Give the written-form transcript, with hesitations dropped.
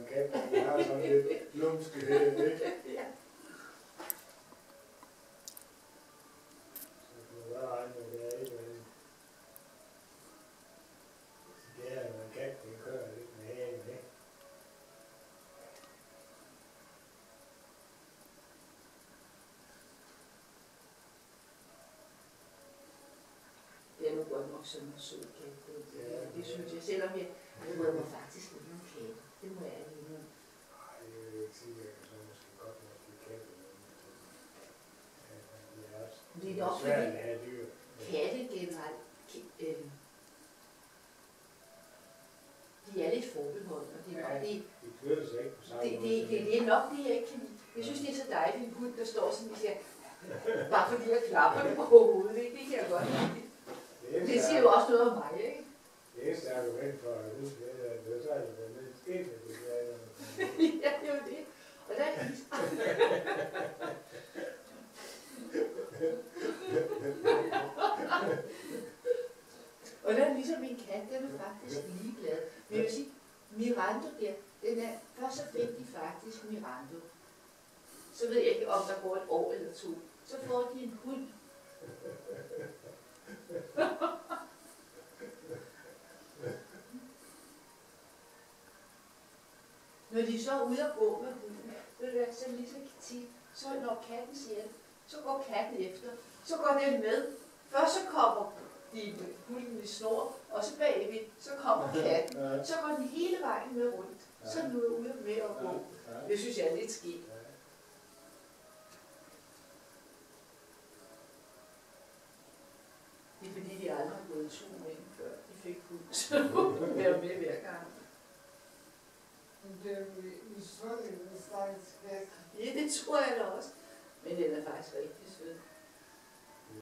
en kat, der har sådan lidt lumskhed, ikke? Ja. Så du må bare regne med, det er ikke vel. Det er jo en kat, den kører lidt med hagen, ikke? Det er nu godt nok sådan en sød kat. Det synes jeg, selvom jeg bryder mig faktisk lidt om katte. Det må jeg lige nu. Nej, det vil jeg ikke sige, at jeg så måske godt nok lide katte. Det er nok svært fordi at have dyr. katte generelt, de er lidt forbeholdende. Det er nok det. De flytter sig ikke på samme måde. Det er nok det, jeg ikke kan lide. Jeg synes, det er så dejligt, en hund, der står sådan, siger, bare fordi jeg klapper det på hovedet. Det kan jeg godt lide. Det siger jo også noget om mig, ikke? Det eneste argument for at huske det, at det så er det lidt skidt, at det er Ja, det er jo det. Og der er og der er ligesom en kat, den er faktisk ligeglad. Men jeg vil sige, Mirando der, den er, først så fik de faktisk Mirando. Så ved jeg ikke, om der går et år eller to. Så får de en hund. Når de så er ude at gå med hunden, ved du hvad, så lige så tit, så når katten siger, så går katten efter. Så går den med. Først så kommer de hunden i snor, og så bagved, så kommer katten. Så går den hele vejen med rundt. Så er den ude med at gå. Det synes jeg er lidt skidt. Det er fordi, de aldrig har gået en tur med den før. De fik hund, så de være med hver gang. Men det er jo i sådan en stakkels kat. Ja, det tror jeg da også. Men den er faktisk rigtig sød.